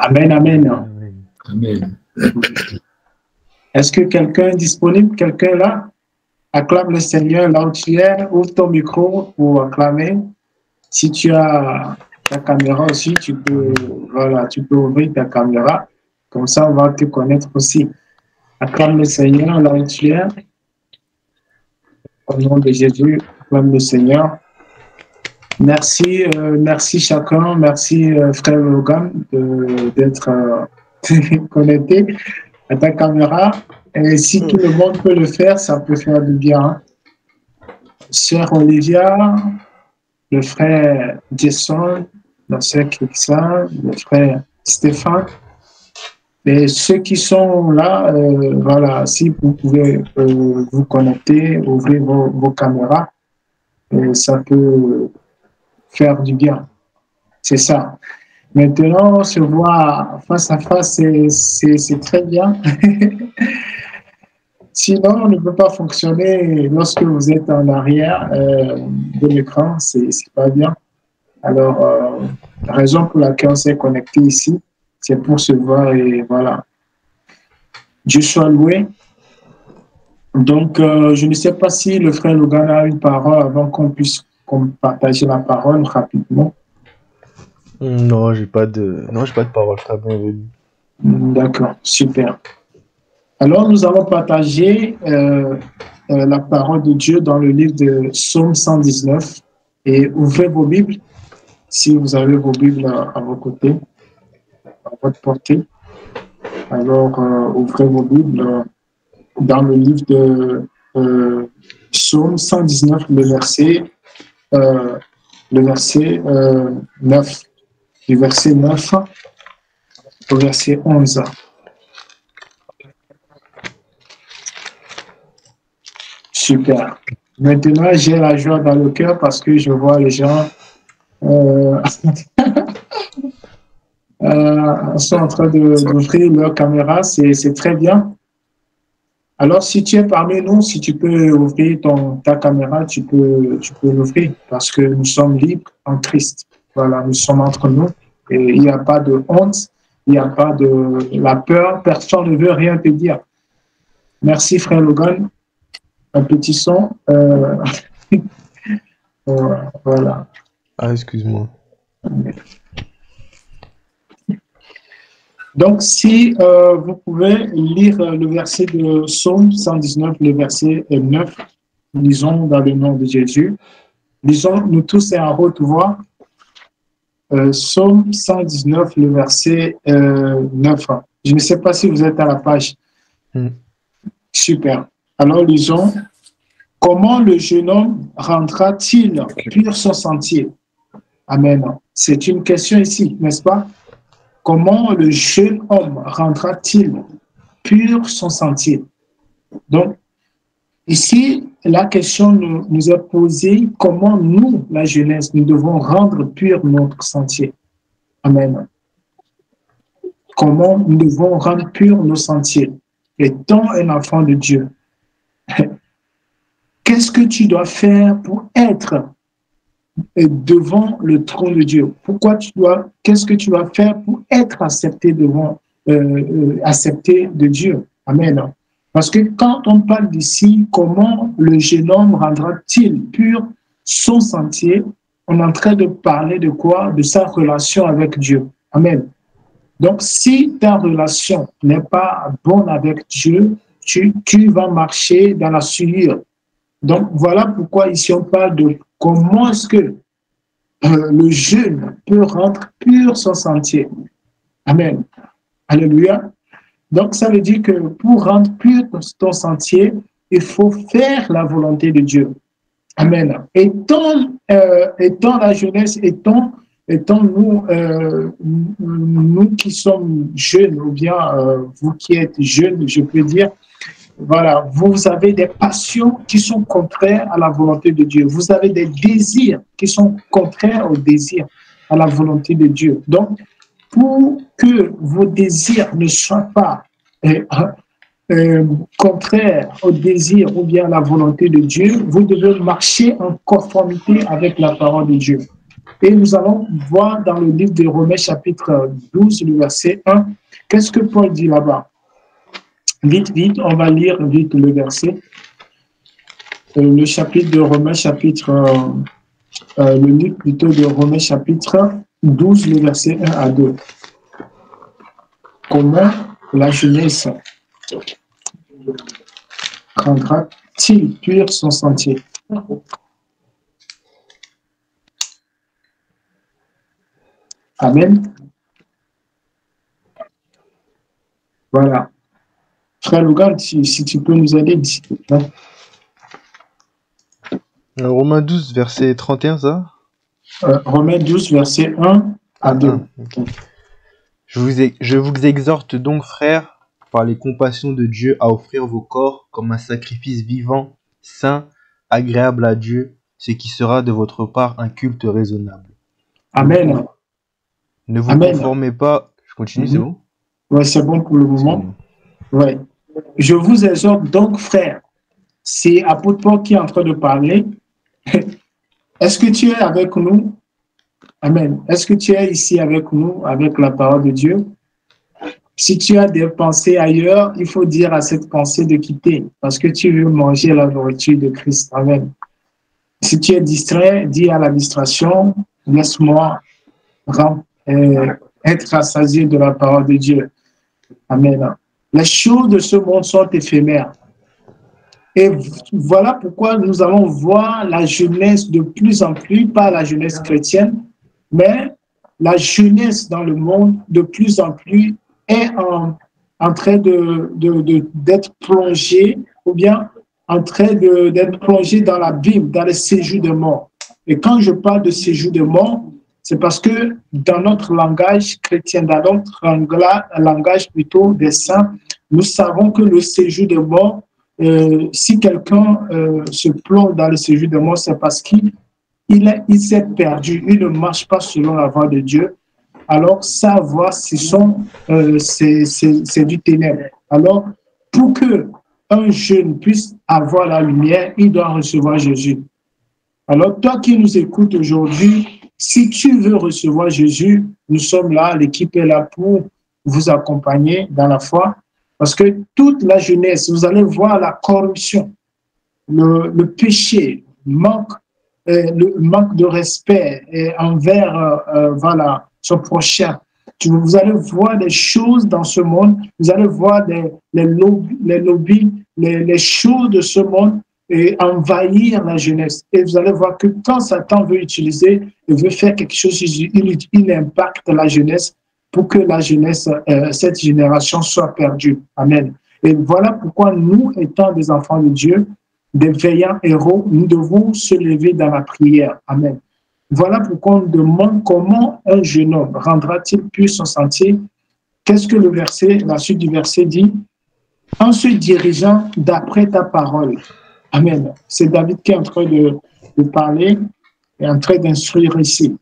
Amen, amen. Amen. Amen. Est-ce que quelqu'un est disponible? Quelqu'un là? Acclame le Seigneur là où tu es. Ouvre ton micro pour acclamer. Si tu as ta caméra aussi, tu peux, voilà, tu peux ouvrir ta caméra. Comme ça, on va te connaître aussi. Acclame le Seigneur là où tu es. Au nom de Jésus, acclame le Seigneur. Merci, merci chacun. Merci frère Logan d'être connecté à ta caméra. Et si tout le monde peut le faire, ça peut faire du bien. Hein. Sœur Olivia, le frère Jason, la sœur Kiksa, le frère Stéphane. Et ceux qui sont là, voilà, si vous pouvez vous connecter, ouvrir vos caméras, ça peut faire du bien. C'est ça. Maintenant, se voir face à face, c'est très bien. Sinon, on ne peut pas fonctionner lorsque vous êtes en arrière de l'écran, c'est pas bien. Alors, la raison pour laquelle on s'est connecté ici, c'est pour se voir et voilà. Dieu soit loué. Donc, je ne sais pas si le frère Logan a une parole avant qu'on puisse partager la parole rapidement. Non, j'ai pas de parole, frère, bienvenue. D'accord, super. Alors, nous allons partager la parole de Dieu dans le livre de Psaume 119. Et ouvrez vos Bibles, si vous avez vos Bibles à vos côtés, à votre portée. Alors, ouvrez vos Bibles dans le livre de Psaume 119, le verset 9. Du verset 9 au verset 11. Super. Maintenant, j'ai la joie dans le cœur parce que je vois les gens sont en train d'ouvrir leur caméra. C'est très bien. Alors, si tu es parmi nous, si tu peux ouvrir ta caméra, tu peux l'ouvrir parce que nous sommes libres en Christ. Voilà, nous sommes entre nous et il n'y a pas de honte, il n'y a pas de la peur. Personne ne veut rien te dire. Merci, frère Logan. Un petit son. Voilà. Ah, excuse-moi. Donc, si vous pouvez lire le verset de Psaume 119, le verset 9, lisons dans le nom de Jésus. Lisons, nous tous, c'est en haute voix. Psaume 119, le verset 9. Je ne sais pas si vous êtes à la page. Super. Alors, lisons. Comment le jeune homme rendra-t-il pur son sentier? Amen. C'est une question ici, n'est-ce pas? Comment le jeune homme rendra-t-il pur son sentier? Donc, ici, la question nous est posée, comment nous, la jeunesse, nous devons rendre pur notre sentier? Amen. Comment nous devons rendre pur nos sentiers, étant un enfant de Dieu? Qu'est-ce que tu dois faire pour être devant le trône de Dieu? Qu'est-ce que tu dois faire pour être accepté accepté de Dieu? Amen. Parce que quand on parle d'ici, comment le jeune homme rendra-t-il pur son sentier? On est en train de parler de quoi? De sa relation avec Dieu. Amen. Donc, si ta relation n'est pas bonne avec Dieu, tu vas marcher dans la souillure. Donc, voilà pourquoi ici on parle de comment est-ce que le jeune peut rendre pur son sentier. Amen. Alléluia. Donc, ça veut dire que pour rendre pur ton sentier, il faut faire la volonté de Dieu. Amen. Étant la jeunesse, étant nous qui sommes jeunes, ou bien vous qui êtes jeunes, je peux dire, voilà, vous avez des passions qui sont contraires à la volonté de Dieu. Vous avez des désirs qui sont contraires au désir, à la volonté de Dieu. Donc, pour que vos désirs ne soient pas contraires au désir ou bien à la volonté de Dieu, vous devez marcher en conformité avec la parole de Dieu. Et nous allons voir dans le livre de Romains chapitre 12, le verset 1, qu'est-ce que Paul dit là-bas? Vite, vite, on va lire vite le verset. Le chapitre de Romains chapitre, le livre plutôt de Romains chapitre 12, le verset 1 à 2. Comment la jeunesse rendra-t-il pur son sentier? Amen. Voilà. Frère Logan, si tu peux nous aider, s'il te plaît. Romains 12, verset 31, ça? Romains 12, verset 1 à 2. Okay. Je vous exhorte donc, frères, par les compassions de Dieu, à offrir vos corps comme un sacrifice vivant, saint, agréable à Dieu, ce qui sera de votre part un culte raisonnable. Amen. Ne vous Amen. conformez pas... Je continue, c'est bon? Oui, c'est bon pour le moment. Ouais. Je vous exhorte donc, frères, c'est apôtre Paul qui est en train de parler. Est-ce que tu es avec nous? Amen. Est-ce que tu es ici avec nous, avec la parole de Dieu? Si tu as des pensées ailleurs, il faut dire à cette pensée de quitter, parce que tu veux manger la nourriture de Christ. Amen. Si tu es distrait, dis à la distraction, laisse-moi être rassasié de la parole de Dieu. Amen. Les choses de ce monde sont éphémères. Et voilà pourquoi nous allons voir la jeunesse de plus en plus, pas la jeunesse chrétienne, mais la jeunesse dans le monde de plus en plus est en train d'être plongée, ou bien en train d'être plongée dans l'abîme, dans le séjour de mort. Et quand je parle de séjour de mort, c'est parce que dans notre langage chrétien, dans notre langage plutôt des saints, nous savons que le séjour de mort, si quelqu'un se plonge dans le séjour de mort, c'est parce qu'il s'est perdu, il ne marche pas selon la voie de Dieu. Alors, sa voie, c'est du ténèbre. Alors, pour qu'un jeune puisse avoir la lumière, il doit recevoir Jésus. Alors, toi qui nous écoutes aujourd'hui, si tu veux recevoir Jésus, nous sommes là, l'équipe est là pour vous accompagner dans la foi. Parce que toute la jeunesse, vous allez voir la corruption, le péché, le manque de respect envers voilà, son prochain. Vous allez voir des choses dans ce monde, vous allez voir les lobbies, les choses de ce monde et envahir la jeunesse. Et vous allez voir que quand Satan veut utiliser, il veut faire quelque chose, il impacte la jeunesse pour que la jeunesse, cette génération soit perdue. Amen. Et voilà pourquoi nous, étant des enfants de Dieu, des veillants héros, nous devons se lever dans la prière. Amen. Voilà pourquoi on demande comment un jeune homme rendra-t-il pur son sentier. Qu'est-ce que la suite du verset dit? En se dirigeant d'après ta parole. Amen. C'est David qui est en train de parler et en train d'instruire ici.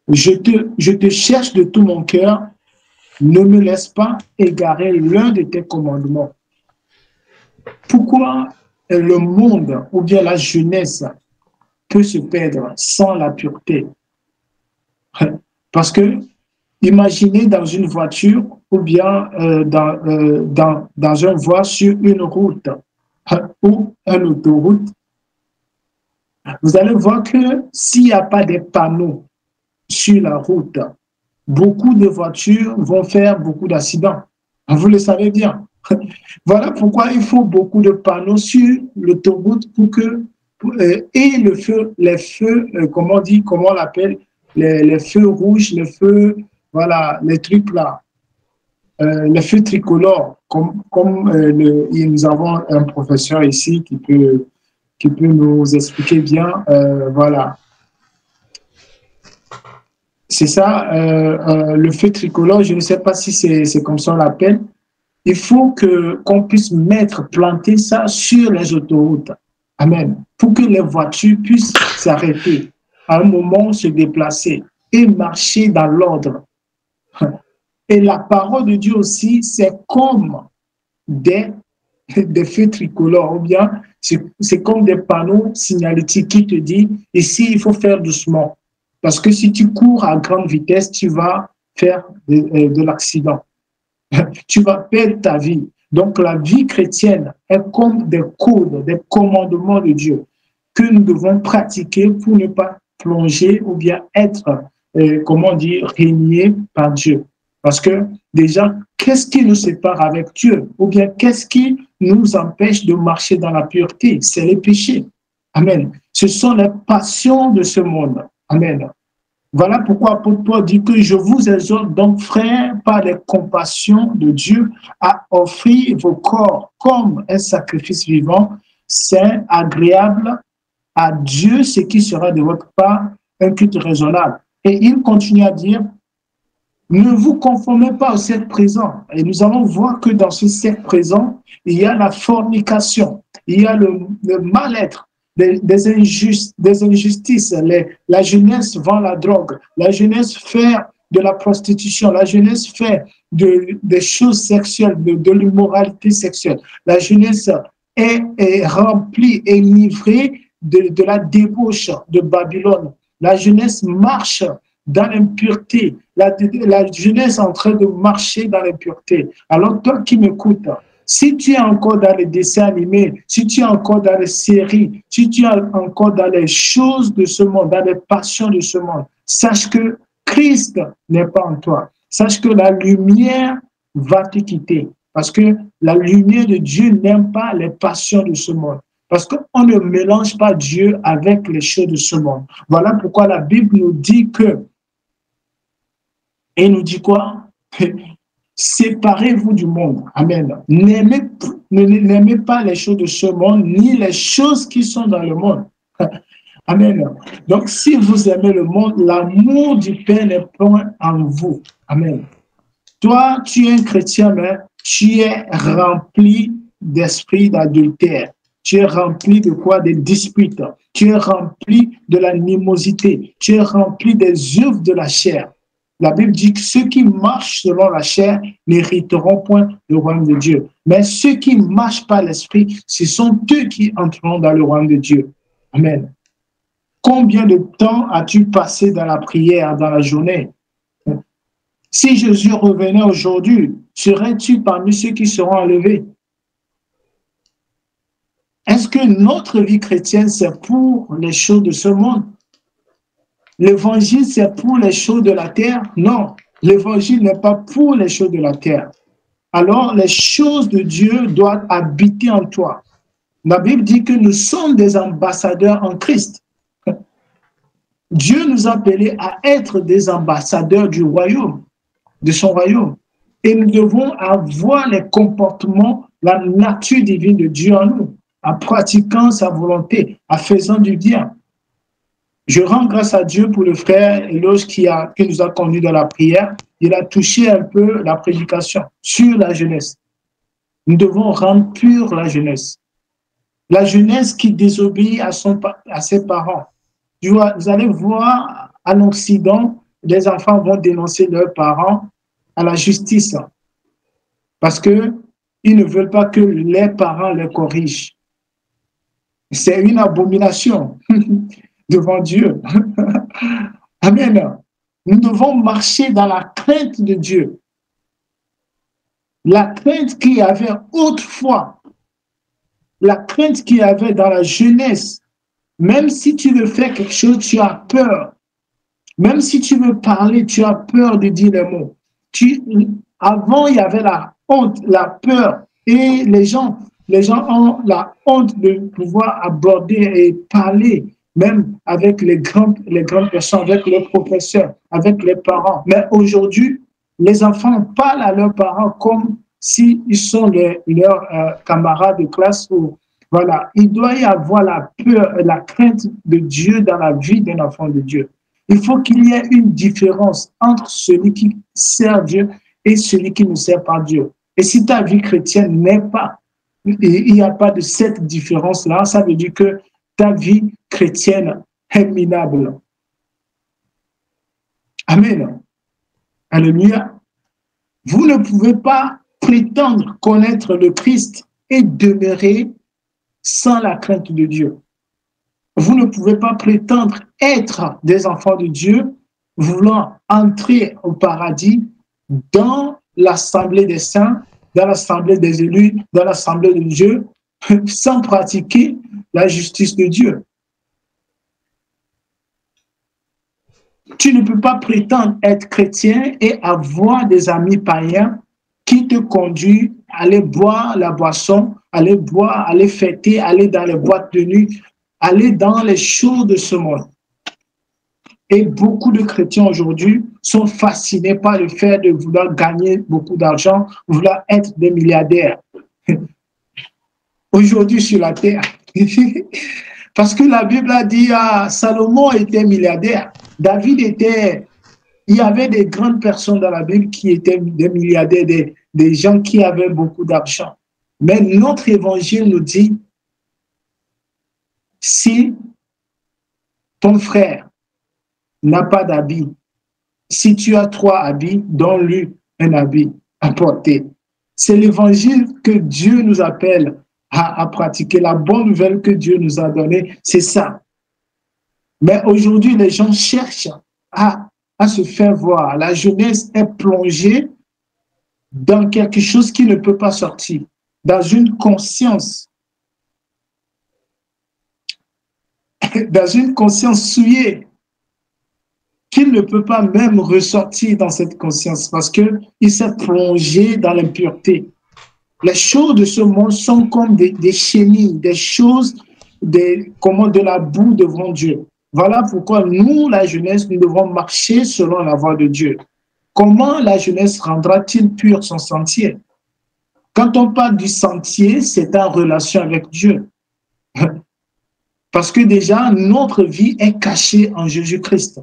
Je te cherche de tout mon cœur, ne me laisse pas égarer l'un de tes commandements. Pourquoi le monde ou bien la jeunesse peut se perdre sans la pureté? Parce que imaginez dans une voiture ou bien dans un voie sur une route ou une autoroute, vous allez voir que s'il n'y a pas de panneaux sur la route, beaucoup de voitures vont faire beaucoup d'accidents. Vous le savez bien. Voilà pourquoi il faut beaucoup de panneaux sur l'autoroute pour que et les feux, comment on l'appelle, les feux rouges, les feux, voilà, les trucs là, les feux tricolores, comme nous avons un professeur ici qui peut nous expliquer bien, voilà. C'est ça, le feu tricolore, je ne sais pas si c'est comme ça on l'appelle. Il faut qu'on puisse planter ça sur les autoroutes. Amen. Pour que les voitures puissent s'arrêter, à un moment se déplacer et marcher dans l'ordre. Et la parole de Dieu aussi, c'est comme des feux tricolores, ou bien c'est comme des panneaux signalétiques qui te disent ici il faut faire doucement. Parce que si tu cours à grande vitesse, tu vas faire de l'accident. Tu vas perdre ta vie. Donc la vie chrétienne est comme des codes, des commandements de Dieu que nous devons pratiquer pour ne pas plonger ou bien être, comment dire, régné par Dieu. Parce que déjà, qu'est-ce qui nous sépare avec Dieu? Ou bien qu'est-ce qui nous empêche de marcher dans la pureté? C'est les péchés. Amen. Ce sont les passions de ce monde. Amen. Voilà pourquoi l'apôtre Paul dit que je vous exhorte donc, frères, par les compassions de Dieu, à offrir vos corps comme un sacrifice vivant, saint, agréable à Dieu, ce qui sera de votre part un culte raisonnable. Et il continue à dire, ne vous conformez pas au siècle présent. Et nous allons voir que dans ce siècle présent, il y a la fornication, il y a le mal-être, des injustices. La jeunesse vend la drogue, la jeunesse fait de la prostitution, la jeunesse fait des choses sexuelles, de l'immoralité sexuelle. La jeunesse est remplie, est livrée de la débauche de Babylone. La jeunesse marche dans l'impureté. La jeunesse est en train de marcher dans l'impureté. Alors toi qui m'écoutes, si tu es encore dans les dessins animés, si tu es encore dans les séries, si tu es encore dans les choses de ce monde, dans les passions de ce monde, sache que Christ n'est pas en toi. Sache que la lumière va te quitter. Parce que la lumière de Dieu n'aime pas les passions de ce monde. Parce qu'on ne mélange pas Dieu avec les choses de ce monde. Voilà pourquoi la Bible nous dit que, et nous dit quoi? Séparez-vous du monde. Amen. N'aimez pas les choses de ce monde, ni les choses qui sont dans le monde. Amen. Donc, si vous aimez le monde, l'amour du Père n'est point en vous. Amen. Toi, tu es un chrétien, mais tu es rempli d'esprit d'adultère. Tu es rempli de quoi? Des disputes. Tu es rempli de l'animosité. Tu es rempli des œuvres de la chair. La Bible dit que ceux qui marchent selon la chair n'hériteront point le royaume de Dieu. Mais ceux qui marchent par l'esprit, ce sont eux qui entreront dans le royaume de Dieu. Amen. Combien de temps as-tu passé dans la prière, dans la journée? Si Jésus revenait aujourd'hui, serais-tu parmi ceux qui seront enlevés? Est-ce que notre vie chrétienne, c'est pour les choses de ce monde? L'évangile, c'est pour les choses de la terre? Non, l'évangile n'est pas pour les choses de la terre. Alors, les choses de Dieu doivent habiter en toi. La Bible dit que nous sommes des ambassadeurs en Christ. Dieu nous a appelés à être des ambassadeurs du royaume, de son royaume. Et nous devons avoir les comportements, la nature divine de Dieu en nous, en pratiquant sa volonté, en faisant du bien. Je rends grâce à Dieu pour le frère Eloge qui nous a conduits dans la prière. Il a touché un peu la prédication sur la jeunesse. Nous devons rendre pure la jeunesse. La jeunesse qui désobéit à ses parents. Vous allez voir, à l'Occident, les enfants vont dénoncer leurs parents à la justice parce qu'ils ne veulent pas que les parents les corrigent. C'est une abomination devant Dieu. Amen. Nous devons marcher dans la crainte de Dieu. La crainte qu'il y avait autrefois, la crainte qu'il y avait dans la jeunesse. Même si tu veux faire quelque chose, tu as peur. Même si tu veux parler, tu as peur de dire les mots. Avant, il y avait la honte, la peur. Et les gens ont la honte de pouvoir aborder et parler, même avec les grandes personnes, avec les professeurs, avec les parents. Mais aujourd'hui, les enfants parlent à leurs parents comme s'ils sont leurs camarades de classe. Voilà, il doit y avoir la peur, la crainte de Dieu dans la vie d'un enfant de Dieu. Il faut qu'il y ait une différence entre celui qui sert Dieu et celui qui ne sert pas Dieu. Et si ta vie chrétienne n'est pas, il n'y a pas de cette différence-là, ça veut dire que ta vie chrétienne est minable. Amen. Alléluia. Vous ne pouvez pas prétendre connaître le Christ et demeurer sans la crainte de Dieu. Vous ne pouvez pas prétendre être des enfants de Dieu, voulant entrer au paradis dans l'assemblée des saints, dans l'assemblée des élus, dans l'assemblée de Dieu, sans pratiquer la justice de Dieu. Tu ne peux pas prétendre être chrétien et avoir des amis païens qui te conduisent à aller boire la boisson, aller boire, aller fêter, aller dans les boîtes de nuit, aller dans les shows de ce monde. Et beaucoup de chrétiens aujourd'hui sont fascinés par le fait de vouloir gagner beaucoup d'argent, vouloir être des milliardaires. Aujourd'hui sur la terre. Parce que la Bible a dit, Salomon était milliardaire. David était, il y avait des grandes personnes dans la Bible qui étaient des milliardaires, des gens qui avaient beaucoup d'argent. Mais notre évangile nous dit, si ton frère n'a pas d'habit, si tu as 3 habits, donne-lui un habit à porter. C'est l'évangile que Dieu nous appelle à pratiquer. La bonne nouvelle que Dieu nous a donnée, c'est ça. Mais aujourd'hui, les gens cherchent à se faire voir. La jeunesse est plongée dans quelque chose qui ne peut pas sortir, dans une conscience souillée, qu'il ne peut pas même ressortir dans cette conscience parce qu'il s'est plongé dans l'impureté. Les choses de ce monde sont comme des chenilles, des choses, comme de la boue devant Dieu. Voilà pourquoi nous, la jeunesse, nous devons marcher selon la voie de Dieu. Comment la jeunesse rendra-t-il pur son sentier? Quand on parle du sentier, c'est en relation avec Dieu. Parce que déjà, notre vie est cachée en Jésus-Christ.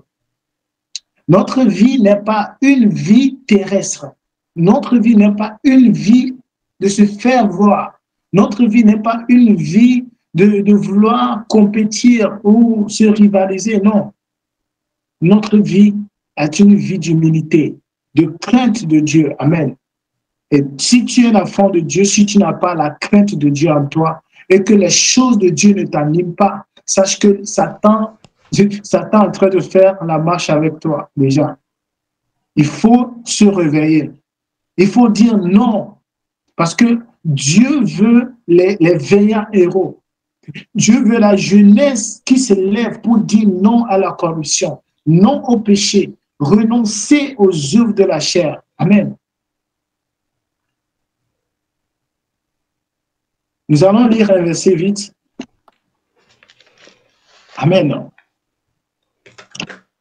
Notre vie n'est pas une vie terrestre. Notre vie n'est pas une vie de se faire voir. Notre vie n'est pas une vie de vouloir compétir ou se rivaliser. Non. Notre vie est une vie d'humilité, de crainte de Dieu. Amen. Et si tu es un enfant de Dieu, si tu n'as pas la crainte de Dieu en toi et que les choses de Dieu ne t'animent pas, sache que Satan est en train de faire la marche avec toi déjà. Il faut se réveiller. Il faut dire non. Parce que Dieu veut les vaillants héros. Dieu veut la jeunesse qui se lève pour dire non à la corruption, non au péché, renoncer aux œuvres de la chair. Amen. Nous allons lire un verset vite. Amen.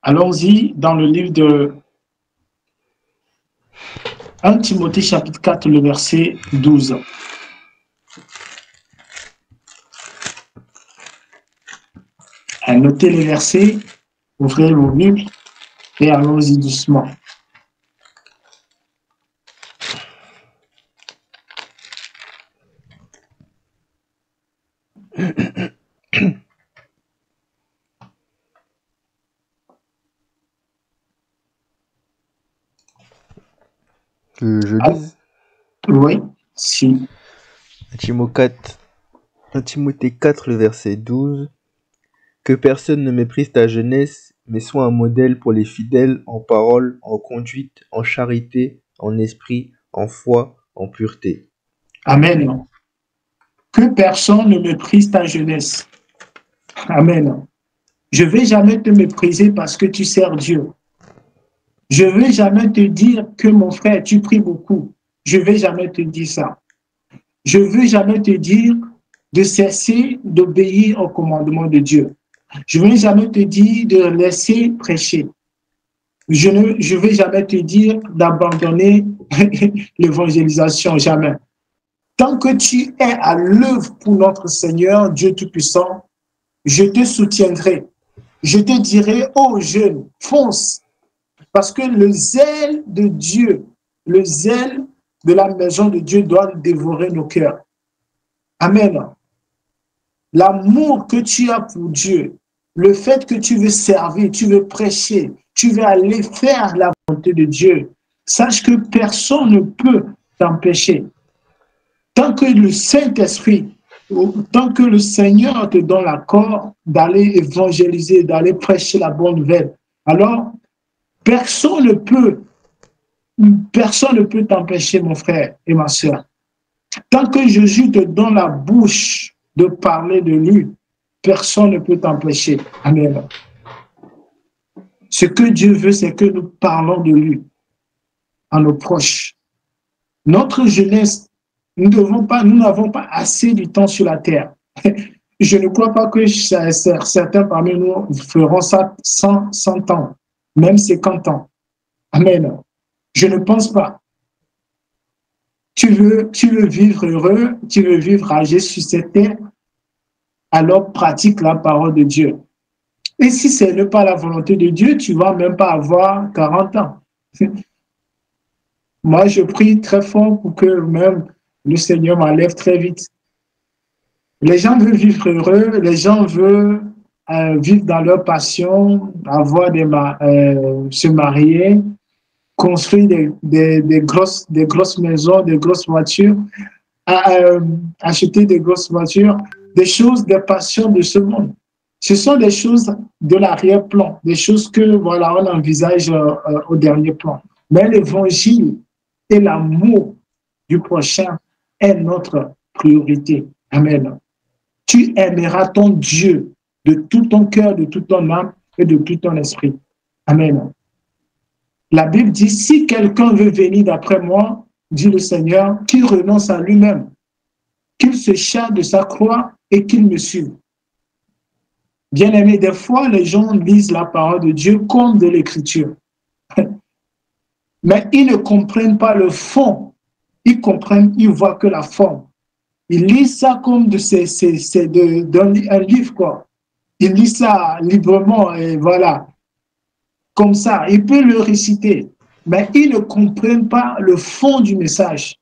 Allons-y dans le livre de 1 Timothée chapitre 4, le verset 12. Notez les versets, ouvrez vos Bibles et allons-y doucement. Je lise Oui, si. 1 Timothée 4, le verset 12. Que personne ne méprise ta jeunesse, mais sois un modèle pour les fidèles en parole, en conduite, en charité, en esprit, en foi, en pureté. Amen. Que personne ne méprise ta jeunesse. Amen. Je ne vais jamais te mépriser parce que tu sers Dieu. Je ne vais jamais te dire que mon frère, tu pries beaucoup. Je ne vais jamais te dire ça. Je ne veux jamais te dire de cesser d'obéir au commandement de Dieu. Je ne vais jamais te dire de laisser prêcher. Je ne vais jamais te dire d'abandonner l'évangélisation, jamais. Tant que tu es à l'œuvre pour notre Seigneur, Dieu Tout-Puissant, je te soutiendrai. Je te dirai, ô jeune, fonce. Parce que le zèle de Dieu, le zèle de la maison de Dieu doit dévorer nos cœurs. Amen. L'amour que tu as pour Dieu, le fait que tu veux servir, tu veux prêcher, tu veux aller faire la volonté de Dieu, sache que personne ne peut t'empêcher. Tant que le Saint-Esprit tant que le Seigneur te donne l'accord d'aller évangéliser, d'aller prêcher la bonne nouvelle, alors personne ne peut, personne ne peut t'empêcher, mon frère et ma soeur. Tant que Jésus te donne la bouche de parler de lui, personne ne peut t'empêcher. Amen. Ce que Dieu veut, c'est que nous parlons de lui à nos proches. Notre jeunesse, nous n'avons pas assez de temps sur la terre. Je ne crois pas que certains parmi nous feront ça 100 ans, même 50 ans. Amen. Je ne pense pas. Tu veux vivre heureux, tu veux vivre âgé sur cette terre, alors pratique la parole de Dieu. Et si ce n'est pas la volonté de Dieu, tu ne vas même pas avoir 40 ans. Moi, je prie très fort pour que même le Seigneur m'enlève très vite. Les gens veulent vivre heureux, les gens veulent vivre dans leur passion, avoir se marier, construire des grosses maisons, des grosses voitures, acheter des grosses voitures, des choses, des passions de ce monde. Ce sont des choses de l'arrière-plan, des choses que voilà, on envisage au dernier plan. Mais l'évangile et l'amour du prochain est notre priorité. Amen. Tu aimeras ton Dieu de tout ton cœur, de toute ton âme et de tout ton esprit. Amen. La Bible dit, si quelqu'un veut venir d'après moi, dit le Seigneur, qu'il renonce à lui-même, qu'il se charge de sa croix et qu'il me suive. Bien aimé, des fois, les gens lisent la parole de Dieu comme de l'écriture. Mais ils ne comprennent pas le fond. Ils voient que la forme. Ils lisent ça comme un livre, quoi. Ils lisent ça librement et voilà. Comme ça, ils peuvent le réciter. Mais ils ne comprennent pas le fond du message.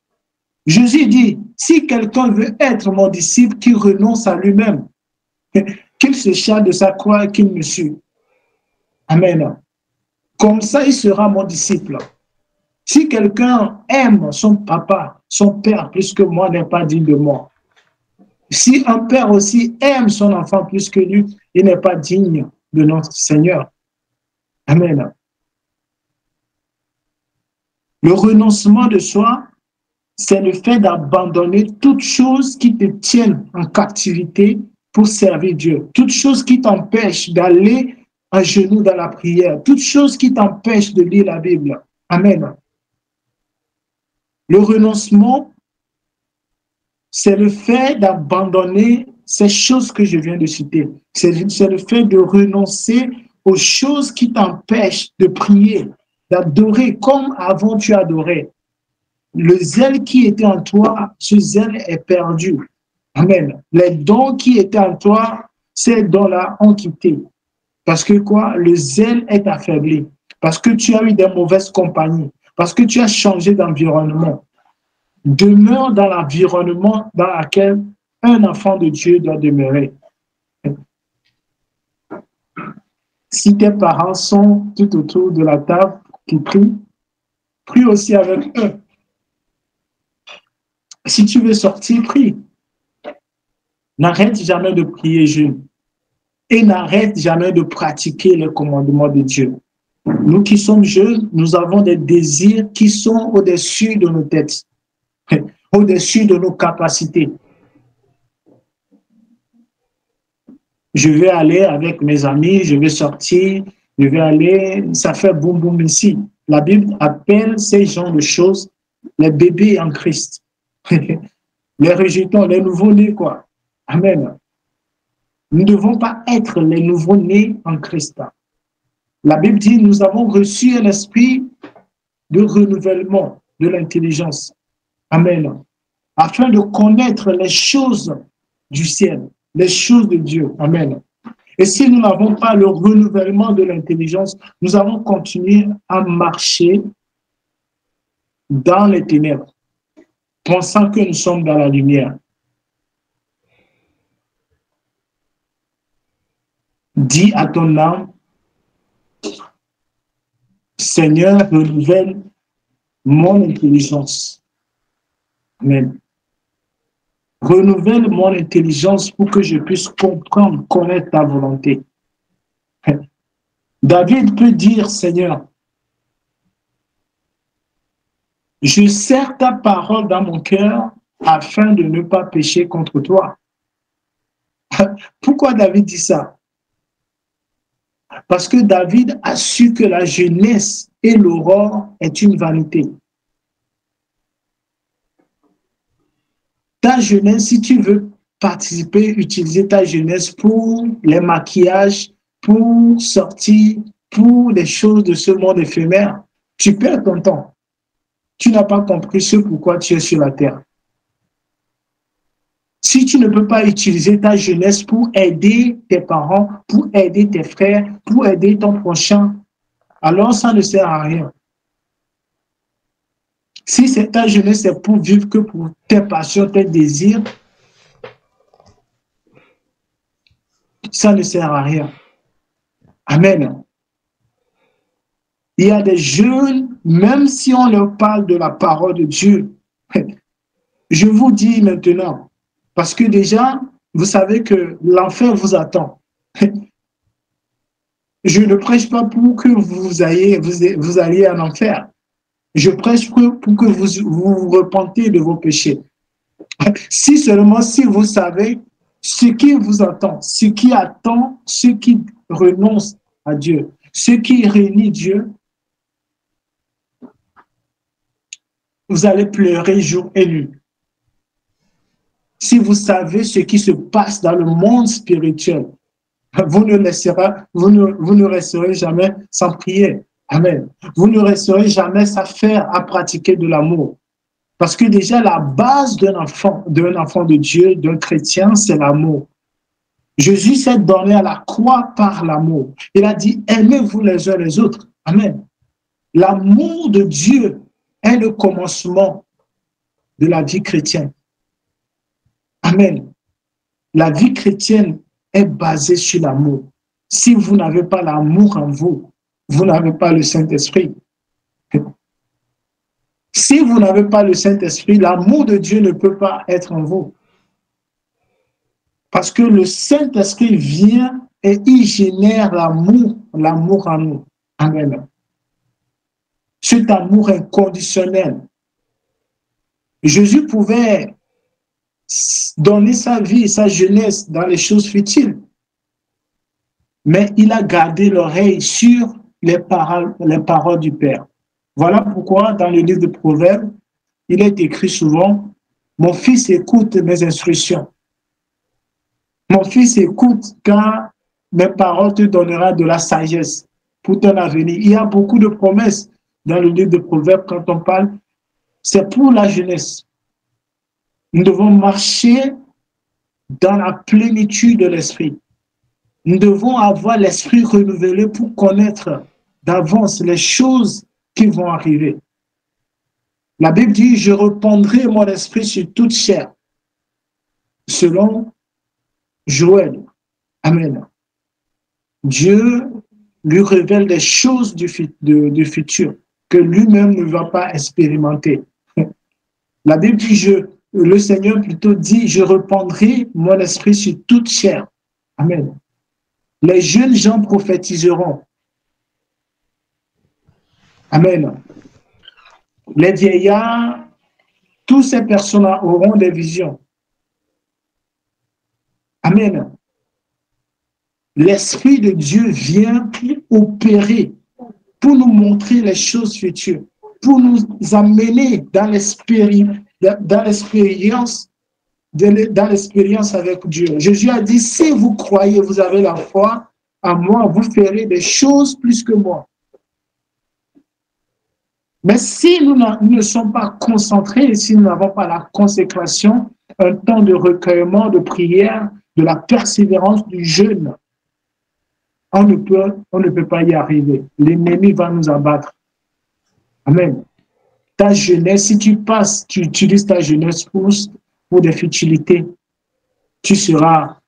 Jésus dit, si quelqu'un veut être mon disciple, qu'il renonce à lui-même, qu'il se charge de sa croix et qu'il me suive. Amen. Comme ça, il sera mon disciple. Si quelqu'un aime son papa, son père plus que moi, n'est pas digne de moi. Si un père aussi aime son enfant plus que lui, il n'est pas digne de notre Seigneur. Amen. Le renoncement de soi, c'est le fait d'abandonner toute chose qui te tienne en captivité pour servir Dieu. Toute chose qui t'empêche d'aller à genoux dans la prière. Toute chose qui t'empêche de lire la Bible. Amen. Le renoncement, c'est le fait d'abandonner ces choses que je viens de citer. C'est le fait de renoncer aux choses qui t'empêchent de prier, d'adorer comme avant tu adorais. Le zèle qui était en toi, ce zèle est perdu. Amen. Les dons qui étaient en toi, ces dons-là ont quitté. Parce que quoi? Le zèle est affaibli. Parce que tu as eu des mauvaises compagnies. Parce que tu as changé d'environnement. Demeure dans l'environnement dans lequel un enfant de Dieu doit demeurer. Si tes parents sont tout autour de la table qui prient, prie aussi avec eux. Si tu veux sortir, prie. N'arrête jamais de prier jeune. Et n'arrête jamais de pratiquer les commandements de Dieu. Nous qui sommes jeunes, nous avons des désirs qui sont au-dessus de nos têtes, au-dessus de nos capacités. Je vais aller avec mes amis, je vais sortir, je vais aller, ça fait boum boum ici. La Bible appelle ces genres de choses les bébés en Christ. Les rejetons, les nouveaux-nés, quoi. Amen. Nous ne devons pas être les nouveaux-nés en Christ. La Bible dit, nous avons reçu un esprit de renouvellement de l'intelligence. Amen. Afin de connaître les choses du ciel, les choses de Dieu. Amen. Et si nous n'avons pas le renouvellement de l'intelligence, nous allons continuer à marcher dans les ténèbres, pensant que nous sommes dans la lumière. Dis à ton âme, Seigneur, renouvelle mon intelligence. Amen. Renouvelle mon intelligence pour que je puisse comprendre, connaître ta volonté. David peut dire, Seigneur, je serre ta parole dans mon cœur afin de ne pas pécher contre toi. Pourquoi David dit ça? Parce que David a su que la jeunesse et l'aurore est une vanité. Ta jeunesse, si tu veux participer, utiliser ta jeunesse pour les maquillages, pour sortir, pour les choses de ce monde éphémère, tu perds ton temps. Tu n'as pas compris ce pourquoi tu es sur la terre. Si tu ne peux pas utiliser ta jeunesse pour aider tes parents, pour aider tes frères, pour aider ton prochain, alors ça ne sert à rien. Si ta jeunesse est pour vivre que pour tes passions, tes désirs, ça ne sert à rien. Amen. Il y a des jeunes, même si on leur parle de la parole de Dieu, je vous dis maintenant, parce que déjà, vous savez que l'enfer vous attend. Je ne prêche pas pour que vous alliez en enfer. Je prêche pour que vous repentez de vos péchés. Si seulement si vous savez ce qui vous attend, ce qui attend ceux qui renoncent à Dieu, ceux qui réunissent Dieu, vous allez pleurer jour et nuit. Si vous savez ce qui se passe dans le monde spirituel, vous ne resterez jamais sans prier. Amen. Vous ne resterez jamais sans faire à pratiquer de l'amour. Parce que déjà, la base d'un enfant de Dieu, d'un chrétien, c'est l'amour. Jésus s'est donné à la croix par l'amour. Il a dit, aimez-vous les uns les autres. Amen. L'amour de Dieu est le commencement de la vie chrétienne. Amen. La vie chrétienne est basée sur l'amour. Si vous n'avez pas l'amour en vous, vous n'avez pas le Saint-Esprit. Si vous n'avez pas le Saint-Esprit, l'amour de Dieu ne peut pas être en vous. Parce que le Saint-Esprit vient et il génère l'amour en nous. Amen. Cet amour inconditionnel. Jésus pouvait donner sa vie, sa jeunesse dans les choses futiles. Mais il a gardé l'oreille sur les paroles du Père. Voilà pourquoi dans le livre de Proverbes, il est écrit souvent, « Mon fils, écoute mes instructions. Mon fils, écoute quand mes paroles te donneront de la sagesse pour ton avenir. » Il y a beaucoup de promesses dans le livre de Proverbes quand on parle. C'est pour la jeunesse. Nous devons marcher dans la plénitude de l'esprit. Nous devons avoir l'esprit renouvelé pour connaître d'avance les choses qui vont arriver. La Bible dit, je répandrai mon esprit sur toute chair. Selon Joël. Amen. Dieu lui révèle des choses du futur que lui-même ne va pas expérimenter. La Bible dit, le Seigneur plutôt dit, je répandrai mon esprit sur toute chair. Amen. Les jeunes gens prophétiseront. Amen. Les vieillards, toutes ces personnes-là auront des visions. Amen. L'Esprit de Dieu vient pour opérer, pour nous montrer les choses futures, pour nous amener dans l'expérience avec Dieu. Jésus a dit, si vous croyez, vous avez la foi en moi, vous ferez des choses plus que moi. Mais si nous ne sommes pas concentrés, si nous n'avons pas la consécration, un temps de recueillement, de prière, de la persévérance, du jeûne, on ne peut pas y arriver. L'ennemi va nous abattre. Amen. Ta jeunesse, si tu utilises ta jeunesse pour des futilités, tu seras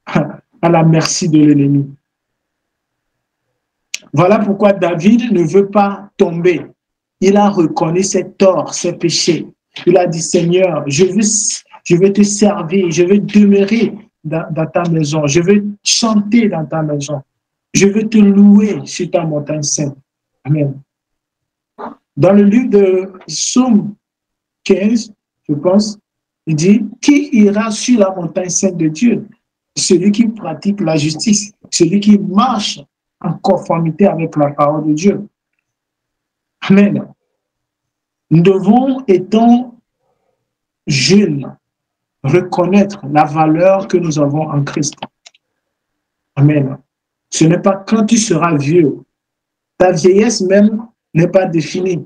à la merci de l'ennemi. Voilà pourquoi David ne veut pas tomber. Il a reconnu ses torts, ses péchés. Il a dit, Seigneur, je veux Je veux te servir. Je veux demeurer dans ta maison. Je veux chanter dans ta maison. Je veux te louer sur ta montagne sainte. Amen. Dans le livre de Psaume 15, je pense, il dit, qui ira sur la montagne sainte de Dieu? Celui qui pratique la justice, celui qui marche en conformité avec la parole de Dieu. Amen. Nous devons, étant jeunes, reconnaître la valeur que nous avons en Christ. Amen. Ce n'est pas quand tu seras vieux. Ta vieillesse même n'est pas définie.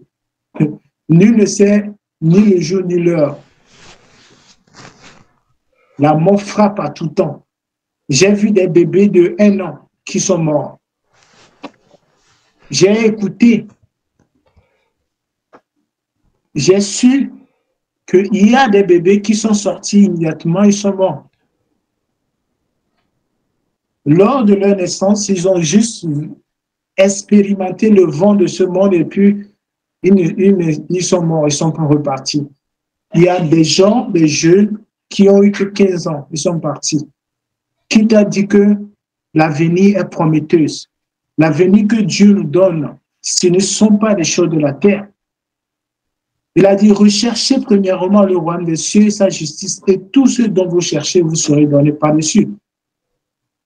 Nul ne sait ni le jour ni l'heure. La mort frappe à tout temps. J'ai vu des bébés de 1 an qui sont morts. J'ai écouté, j'ai su qu'il y a des bébés qui sont sortis immédiatement, ils sont morts. Lors de leur naissance, ils ont juste expérimenté le vent de ce monde et puis ils sont morts, ils sont repartis. Il y a des gens, des jeunes qui ont eu que 15 ans, ils sont partis. Qui t'a dit que l'avenir est prometteuse? L'avenir que Dieu nous donne, ce ne sont pas des choses de la terre. Il a dit, recherchez premièrement le royaume des cieux et sa justice, et tout ce dont vous cherchez vous serez donné par-dessus.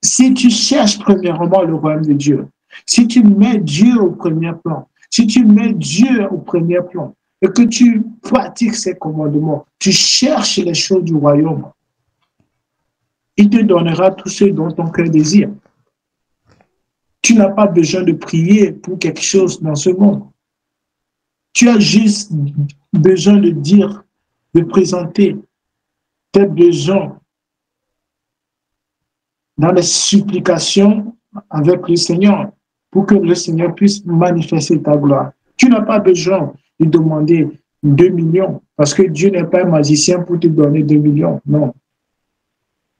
Si tu cherches premièrement le royaume de Dieu, si tu mets Dieu au premier plan, si tu mets Dieu au premier plan, et que tu pratiques ses commandements, tu cherches les choses du royaume, il te donnera tout ce dont ton cœur désire. Tu n'as pas besoin de prier pour quelque chose dans ce monde. Tu as juste besoin de dire, de présenter tes besoins dans les supplications avec le Seigneur pour que le Seigneur puisse manifester ta gloire. Tu n'as pas besoin de demander 2 millions parce que Dieu n'est pas un magicien pour te donner 2 millions. Non.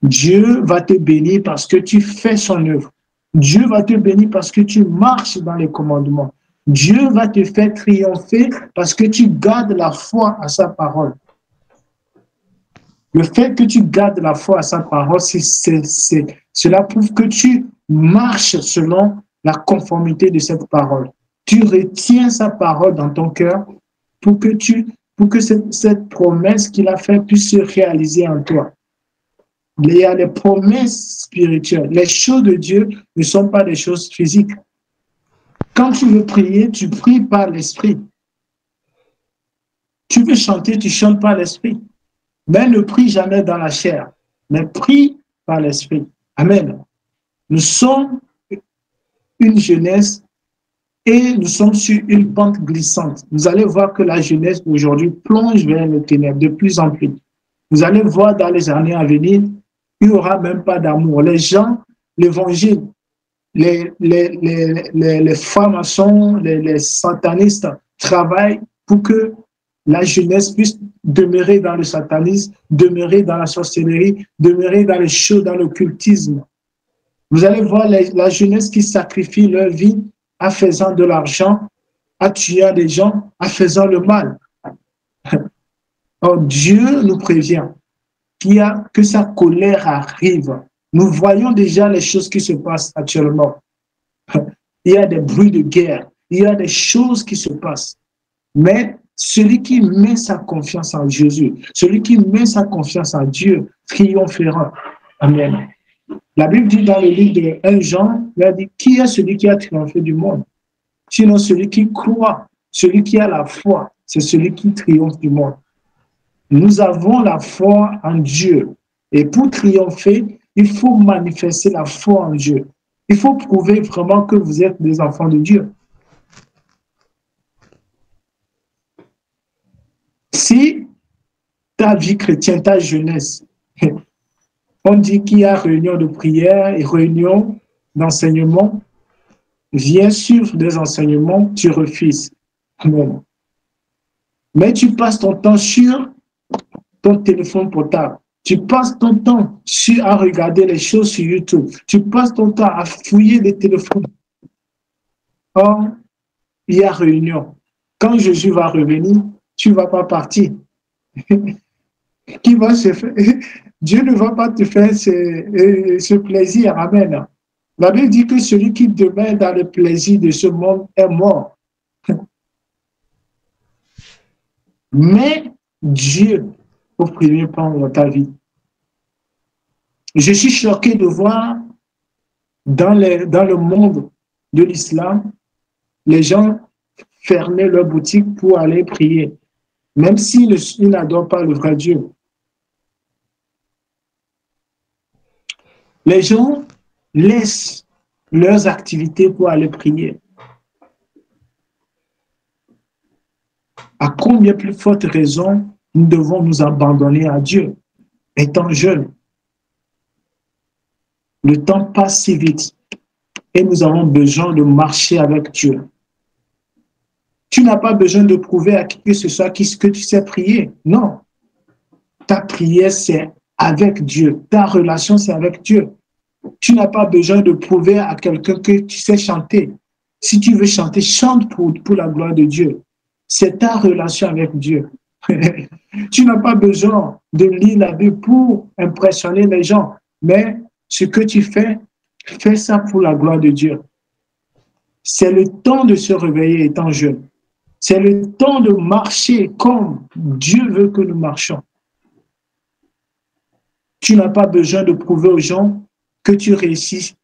Dieu va te bénir parce que tu fais son œuvre. Dieu va te bénir parce que tu marches dans les commandements. Dieu va te faire triompher parce que tu gardes la foi à sa parole. Le fait que tu gardes la foi à sa parole, cela prouve que tu marches selon la conformité de cette parole. Tu retiens sa parole dans ton cœur pour que cette promesse qu'il a faite puisse se réaliser en toi. Il y a les promesses spirituelles. Les choses de Dieu ne sont pas des choses physiques. Quand tu veux prier, tu pries par l'esprit. Tu veux chanter, tu chantes par l'esprit. Mais ne prie jamais dans la chair, mais prie par l'esprit. Amen. Nous sommes une jeunesse et nous sommes sur une pente glissante. Vous allez voir que la jeunesse d'aujourd'hui plonge vers les ténèbres de plus en plus. Vous allez voir dans les années à venir, il n'y aura même pas d'amour. Les gens, l'évangile, les francs-maçons, les satanistes travaillent pour que la jeunesse puisse demeurer dans le satanisme, demeurer dans la sorcellerie, demeurer dans les choses, dans l'occultisme. Vous allez voir la jeunesse qui sacrifie leur vie en faisant de l'argent, en tuant des gens, en faisant le mal. Or, Dieu nous prévient que sa colère arrive. Nous voyons déjà les choses qui se passent actuellement. Il y a des bruits de guerre, il y a des choses qui se passent. Mais celui qui met sa confiance en Jésus, celui qui met sa confiance en Dieu, triomphera. Amen. La Bible dit dans le livre de 1 Jean, il a dit, qui est celui qui a triomphé du monde? Sinon celui qui croit, celui qui a la foi, c'est celui qui triomphe du monde. Nous avons la foi en Dieu. Et pour triompher, il faut manifester la foi en Dieu. Il faut prouver vraiment que vous êtes des enfants de Dieu. Si ta vie chrétienne, ta jeunesse, on dit qu'il y a réunion de prière et réunion d'enseignement, viens suivre des enseignements, tu refuses. Non. Mais tu passes ton temps sur ton téléphone portable. Tu passes ton temps à regarder les choses sur YouTube. Tu passes ton temps à fouiller les téléphones. Or, il y a réunion. Quand Jésus va revenir, tu ne vas pas partir. Qui va se faire? Dieu ne va pas te faire ce plaisir. Amen. La Bible dit que celui qui demeure dans le plaisir de ce monde est mort. Mais Dieu, au premier plan dans ta vie. Je suis choqué de voir dans le monde de l'islam, les gens fermer leur boutique pour aller prier, même s'ils n'adorent pas le vrai Dieu. Les gens laissent leurs activités pour aller prier. À combien plus forte raison nous devons nous abandonner à Dieu, étant jeunes? Le temps passe si vite et nous avons besoin de marcher avec Dieu. Tu n'as pas besoin de prouver à qui que ce soit que tu sais prier. Non. Ta prière, c'est avec Dieu. Ta relation, c'est avec Dieu. Tu n'as pas besoin de prouver à quelqu'un que tu sais chanter. Si tu veux chanter, chante pour la gloire de Dieu. C'est ta relation avec Dieu. Tu n'as pas besoin de lire la Bible pour impressionner les gens. Mais ce que tu fais, fais ça pour la gloire de Dieu. C'est le temps de se réveiller étant jeune. C'est le temps de marcher comme Dieu veut que nous marchions. Tu n'as pas besoin de prouver aux gens que tu réussis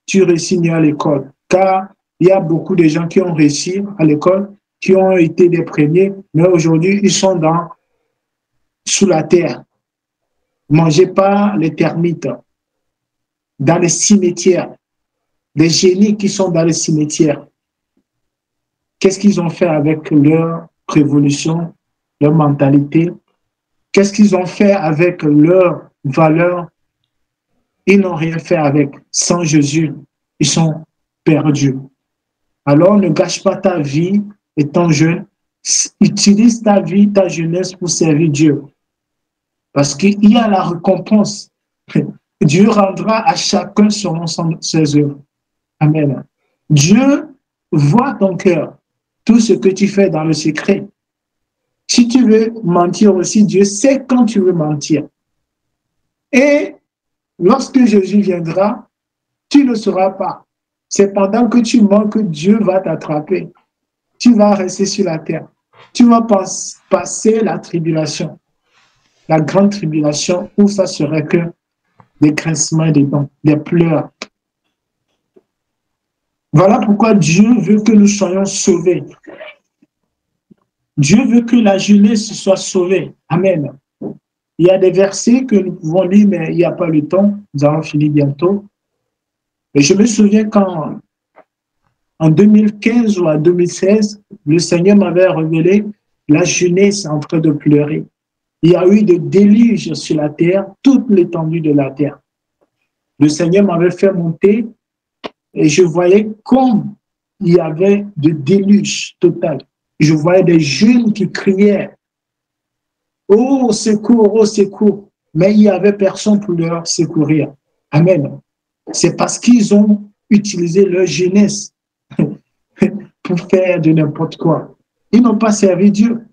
mieux à l'école. Car il y a beaucoup de gens qui ont réussi à l'école, qui ont été des premiers, mais aujourd'hui, ils sont sous la terre. Mangez pas les termites. Dans les cimetières. Des génies qui sont dans les cimetières. Qu'est-ce qu'ils ont fait avec leur révolution, leur mentalité? Qu'est-ce qu'ils ont fait avec leurs valeurs? Ils n'ont rien fait avec. Sans Jésus, ils sont perdus. Alors, ne gâche pas ta vie étant jeune. Utilise ta vie, ta jeunesse pour servir Dieu. Parce qu'il y a la récompense. Dieu rendra à chacun selon ses œuvres. Amen. Dieu voit ton cœur, tout ce que tu fais dans le secret. Si tu veux mentir aussi, Dieu sait quand tu veux mentir. Et lorsque Jésus viendra, tu ne sauras pas. C'est pendant que tu mens que Dieu va t'attraper. Tu vas rester sur la terre. Tu vas passer la tribulation. La grande tribulation où ça serait que des grincements des dents, des pleurs. Voilà pourquoi Dieu veut que nous soyons sauvés. Dieu veut que la jeunesse soit sauvée. Amen. Il y a des versets que nous pouvons lire, mais il n'y a pas le temps. Nous allons finir bientôt. Et je me souviens quand, en 2015 ou en 2016, le Seigneur m'avait révélé la jeunesse en train de pleurer. Il y a eu des déluges sur la terre, toute l'étendue de la terre. Le Seigneur m'avait fait monter et je voyais comme il y avait de déluge total. Je voyais des jeunes qui criaient « Oh, secours, oh, secours !» Mais il n'y avait personne pour leur secourir. Amen. C'est parce qu'ils ont utilisé leur jeunesse pour faire de n'importe quoi. Ils n'ont pas servi Dieu.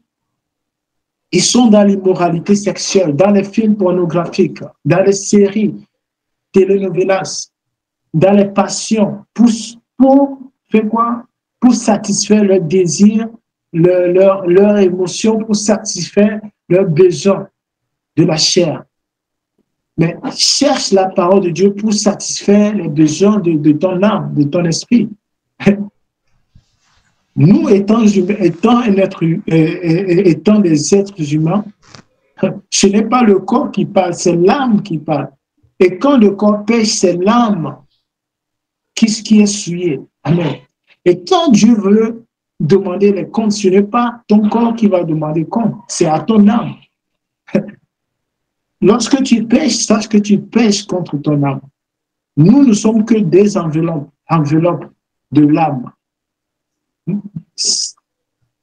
Ils sont dans l'immoralité sexuelle, dans les films pornographiques, dans les séries, telenovelas, dans les passions, pour faire quoi? Pour satisfaire leurs désirs, leurs émotions, pour satisfaire leurs besoins de la chair. Mais cherche la parole de Dieu pour satisfaire les besoins de ton âme, de ton esprit. Nous, étant des êtres humains, ce n'est pas le corps qui parle, c'est l'âme qui parle. Et quand le corps pêche, c'est l'âme qui est souillée. Amen. Et quand Dieu veut demander les comptes, ce n'est pas ton corps qui va demander compte, c'est à ton âme. Lorsque tu pêches, sache que tu pêches contre ton âme. Nous ne sommes que des enveloppes de l'âme.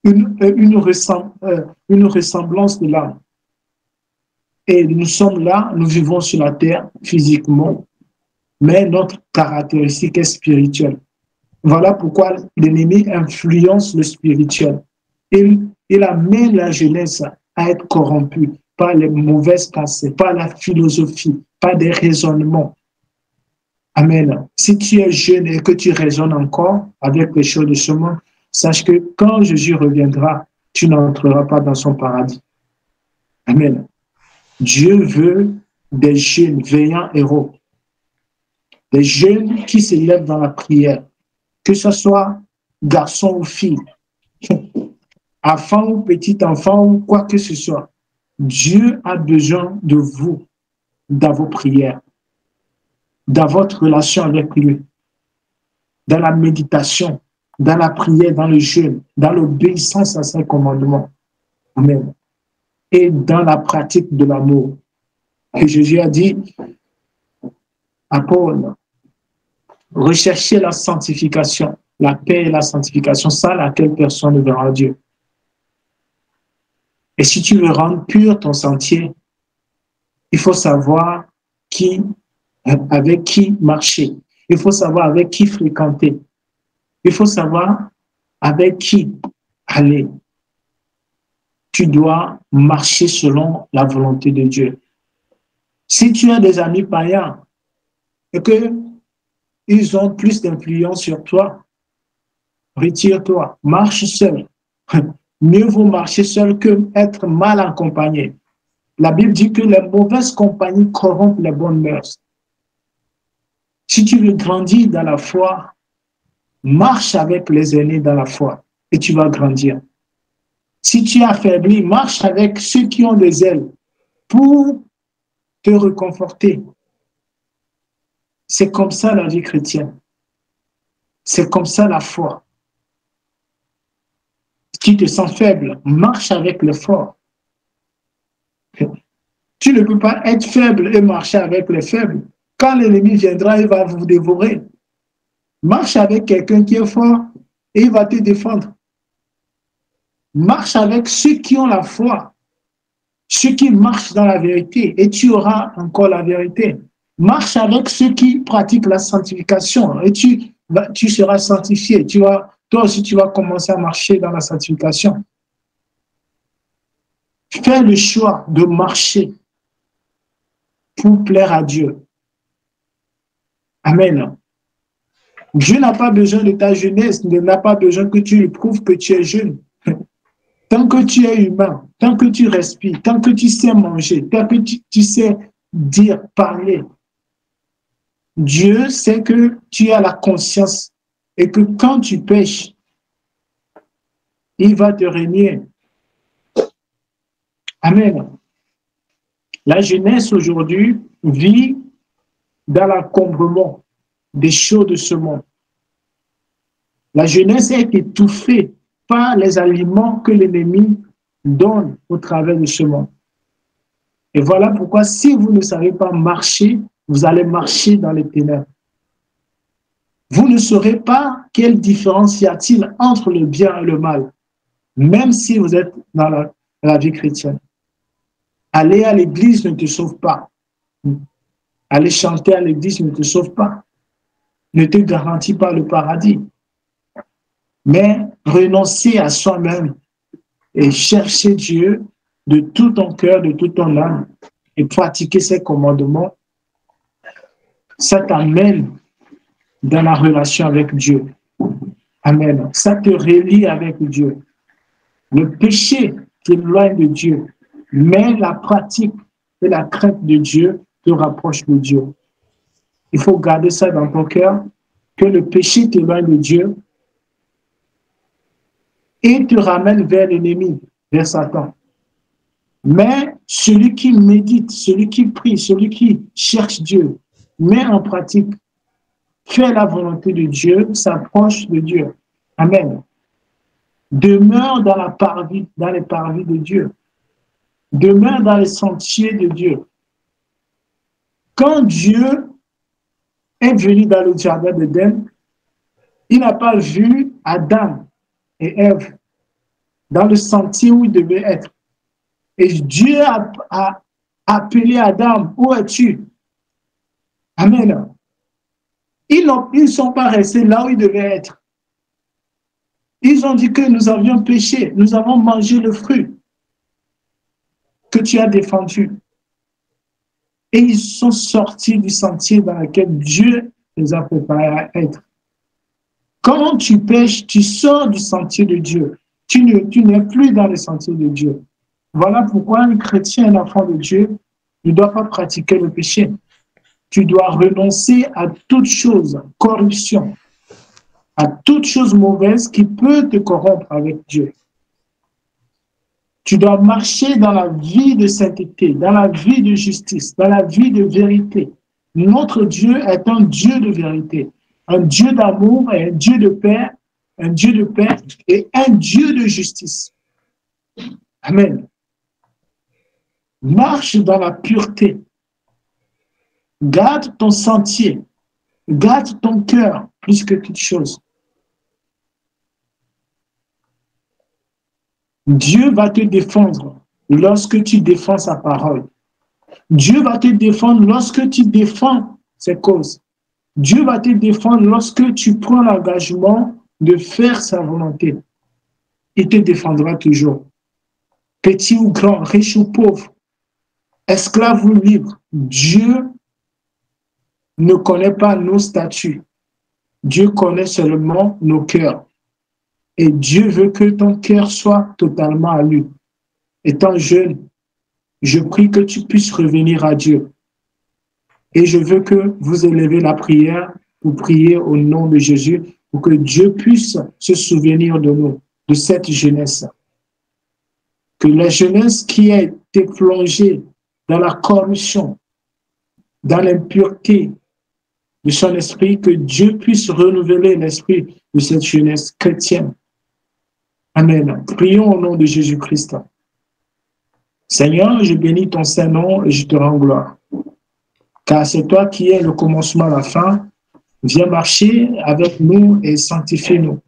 Une ressemblance de l'âme. Et nous sommes là, nous vivons sur la terre physiquement, mais notre caractéristique est spirituelle. Voilà pourquoi l'ennemi influence le spirituel. Il amène la jeunesse à être corrompue. pas les mauvaises pensées, pas la philosophie, pas des raisonnements. Amen. Si tu es jeune et que tu raisonnes encore avec les choses de ce monde, sache que quand Jésus reviendra, tu n'entreras pas dans son paradis. Amen. Dieu veut des jeunes veillants héros, des jeunes qui s'élèvent dans la prière, que ce soit garçon ou fille, enfant ou petit enfant ou quoi que ce soit. Dieu a besoin de vous dans vos prières, dans votre relation avec lui, dans la méditation, dans la prière, dans le jeûne, dans l'obéissance à ses commandements. Amen. Et dans la pratique de l'amour. Et Jésus a dit à Paul, recherchez la sanctification, la paix et la sanctification, sans laquelle personne ne verra Dieu. Et si tu veux rendre pur ton sentier, il faut savoir avec qui marcher. Il faut savoir avec qui fréquenter. Il faut savoir avec qui aller. Tu dois marcher selon la volonté de Dieu. Si tu as des amis païens et qu'ils ont plus d'influence sur toi, retire-toi, marche seul. Mieux vaut marcher seul que être mal accompagné. La Bible dit que les mauvaises compagnies corrompent les bonnes mœurs. Si tu veux grandir dans la foi, marche avec les aînés dans la foi et tu vas grandir. Si tu es affaibli, marche avec ceux qui ont des ailes pour te réconforter. C'est comme ça la vie chrétienne. C'est comme ça la foi. Si tu te sens faible, marche avec les forts. Tu ne peux pas être faible et marcher avec les faibles. Quand l'ennemi viendra, il va vous dévorer. Marche avec quelqu'un qui est fort et il va te défendre. Marche avec ceux qui ont la foi, ceux qui marchent dans la vérité et tu auras encore la vérité. Marche avec ceux qui pratiquent la sanctification et tu seras sanctifié. Toi aussi, tu vas commencer à marcher dans la sanctification. Fais le choix de marcher pour plaire à Dieu. Amen. Dieu n'a pas besoin de ta jeunesse, il n'a pas besoin que tu lui prouves que tu es jeune. Tant que tu es humain, tant que tu respires, tant que tu sais manger, tant que tu sais dire, parler, Dieu sait que tu as la conscience et que quand tu pêches, il va te régner. Amen. La jeunesse aujourd'hui vit dans l'encombrement des choses de ce monde. La jeunesse est étouffée par les aliments que l'ennemi donne au travers de ce monde. Et voilà pourquoi si vous ne savez pas marcher, vous allez marcher dans les ténèbres. Vous ne saurez pas quelle différence y a-t-il entre le bien et le mal, même si vous êtes dans la vie chrétienne. Aller à l'église ne te sauve pas. Aller chanter à l'église ne te sauve pas. Ne te garantit pas le paradis. Mais renoncer à soi-même et chercher Dieu de tout ton cœur, de toute ton âme et pratiquer ses commandements, ça t'amène dans la relation avec Dieu. Amen. Ça te relie avec Dieu. Le péché t'éloigne de Dieu, mais la pratique et la crainte de Dieu te rapproche de Dieu. Il faut garder ça dans ton cœur, que le péché t'éloigne de Dieu et te ramène vers l'ennemi, vers Satan. Mais celui qui médite, celui qui prie, celui qui cherche Dieu, met en pratique, fait la volonté de Dieu, s'approche de Dieu. Amen. Demeure dans les parvis de Dieu. Demeure dans les sentiers de Dieu. Quand Dieu est venu dans le jardin d'Éden, il n'a pas vu Adam et Ève dans le sentier où ils devaient être. Et Dieu a appelé Adam, où es-tu? Amen. Ils ne sont pas restés là où ils devaient être. Ils ont dit que nous avions péché, nous avons mangé le fruit. que tu as défendus. Et ils sont sortis du sentier dans lequel Dieu les a préparés à être. Quand tu pêches, tu sors du sentier de Dieu. Tu n'es plus dans le sentier de Dieu. Voilà pourquoi un chrétien, un enfant de Dieu, ne doit pas pratiquer le péché. Tu dois renoncer à toute chose, corruption, à toute chose mauvaise qui peut te corrompre avec Dieu. Tu dois marcher dans la vie de sainteté, dans la vie de justice, dans la vie de vérité. Notre Dieu est un Dieu de vérité, un Dieu d'amour et un Dieu de paix, et un Dieu de justice. Amen. Marche dans la pureté. Garde ton sentier. Garde ton cœur plus que toute chose. Dieu va te défendre lorsque tu défends sa parole. Dieu va te défendre lorsque tu défends ses causes. Dieu va te défendre lorsque tu prends l'engagement de faire sa volonté. Il te défendra toujours. Petit ou grand, riche ou pauvre, esclave ou libre, Dieu ne connaît pas nos statuts. Dieu connaît seulement nos cœurs. Et Dieu veut que ton cœur soit totalement à lui. Étant jeune, je prie que tu puisses revenir à Dieu. Et je veux que vous élevez la prière pour prier au nom de Jésus, pour que Dieu puisse se souvenir de nous, de cette jeunesse. Que la jeunesse qui a été plongée dans la corruption, dans l'impureté de son esprit, que Dieu puisse renouveler l'esprit de cette jeunesse chrétienne. Amen. Prions au nom de Jésus-Christ. Seigneur, je bénis ton Saint-Nom et je te rends gloire. Car c'est toi qui es le commencement à la fin. Viens marcher avec nous et sanctifie-nous.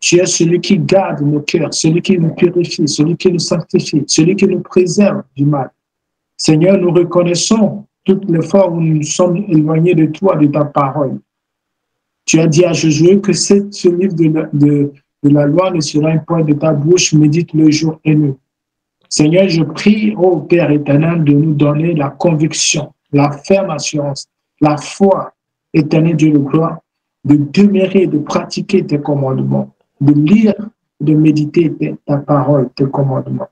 Tu es celui qui garde nos cœurs, celui qui nous purifie, celui qui nous sanctifie, celui qui nous préserve du mal. Seigneur, nous reconnaissons toutes les fois où nous sommes éloignés de toi, de ta parole. Tu as dit à Josué que ce livre de la loi ne sera un point de ta bouche, médite le jour et nuit. Seigneur, je prie, ô Père éternel, de nous donner la conviction, la ferme assurance, la foi, éternel Dieu de gloire, de demeurer, de pratiquer tes commandements, de lire, de méditer ta parole, tes commandements,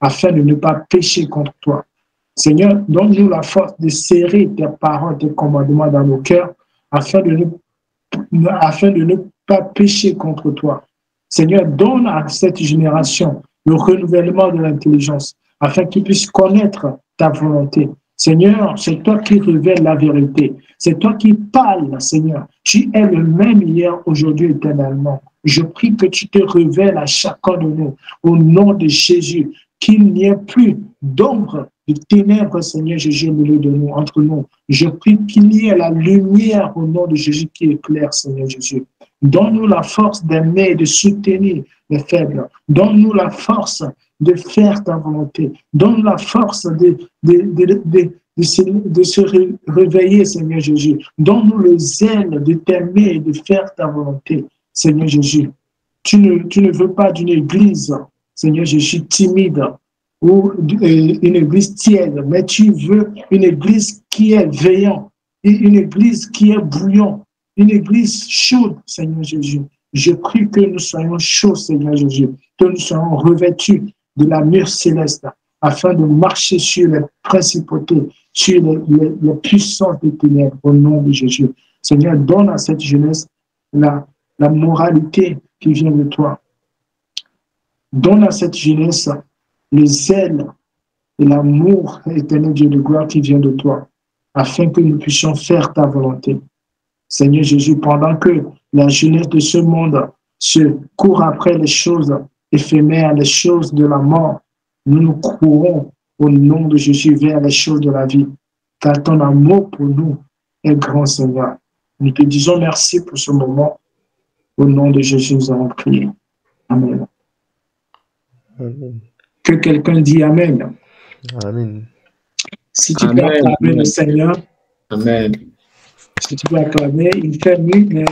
afin de ne pas pécher contre toi. Seigneur, donne-nous la force de serrer tes paroles, tes commandements dans nos cœurs, afin de ne pas pécher contre toi. Seigneur, donne à cette génération le renouvellement de l'intelligence, afin qu'ils puissent connaître ta volonté. Seigneur, c'est toi qui révèles la vérité. C'est toi qui parles, Seigneur. Tu es le même hier, aujourd'hui, éternellement. Je prie que tu te révèles à chacun de nous, au nom de Jésus, qu'il n'y ait plus d'ombre, de ténèbres, Seigneur Jésus, au milieu de nous, entre nous. Je prie qu'il y ait la lumière au nom de Jésus qui éclaire, Seigneur Jésus. Donne-nous la force d'aimer et de soutenir les faibles. Donne-nous la force de faire ta volonté. Donne-nous la force de se réveiller, Seigneur Jésus. Donne-nous le zèle de t'aimer et de faire ta volonté, Seigneur Jésus. Tu ne veux pas d'une église, Seigneur Jésus, timide ou une église tiède, mais tu veux une église qui est veillante, une église qui est bouillante, une église chaude, Seigneur Jésus. Je prie que nous soyons chauds, Seigneur Jésus, que nous soyons revêtus de la mûre céleste, afin de marcher sur les principautés, sur les puissances des ténèbres, au nom de Jésus. Seigneur, donne à cette jeunesse la moralité qui vient de toi. Donne à cette jeunesse le zèle et l'amour éternel Dieu de gloire qui vient de toi, afin que nous puissions faire ta volonté. Seigneur Jésus, pendant que la jeunesse de ce monde se court après les choses éphémères, les choses de la mort, nous courons au nom de Jésus vers les choses de la vie, car ton amour pour nous est grand, Seigneur. Nous te disons merci pour ce moment. Au nom de Jésus, nous avons prié. Amen. Amen. Que quelqu'un dit Amen. Amen. Si tu peux acclamer le Seigneur, Amen. si tu peux acclamer, il fait nuit, mais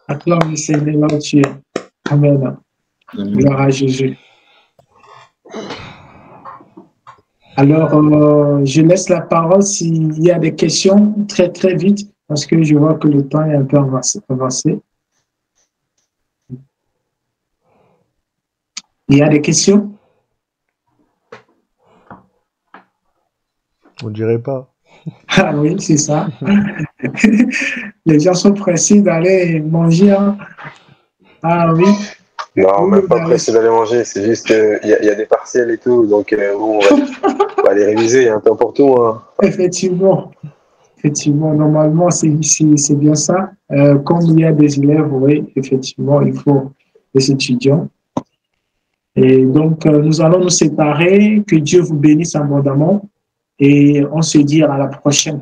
acclame le Seigneur là où tu es. Amen. Gloire à Jésus. Alors, je laisse la parole s'il y a des questions très, très vite, parce que je vois que le temps est un peu avancé. Il y a des questions? On dirait pas. Ah oui, c'est ça. Les gens sont pressés d'aller manger, hein. Ah oui, Non, oui, même pas pressé d'aller manger, c'est juste y a des partiels et tout, donc bon, on va les réviser, il y a un temps pour tout. Hein. effectivement. Effectivement, normalement, c'est bien ça. Comme il y a des élèves, oui, effectivement, il faut des étudiants. Et donc, nous allons nous séparer. Que Dieu vous bénisse abondamment. Et on se dit à la prochaine.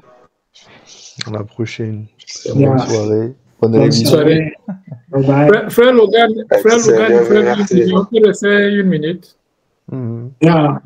À la prochaine. Très Yeah. bonne soirée. Bonne Bonne révision. soirée. Bye bye. Frère Logan, C'est bien, il merci. faut laisser une minute. Mhm. Yeah.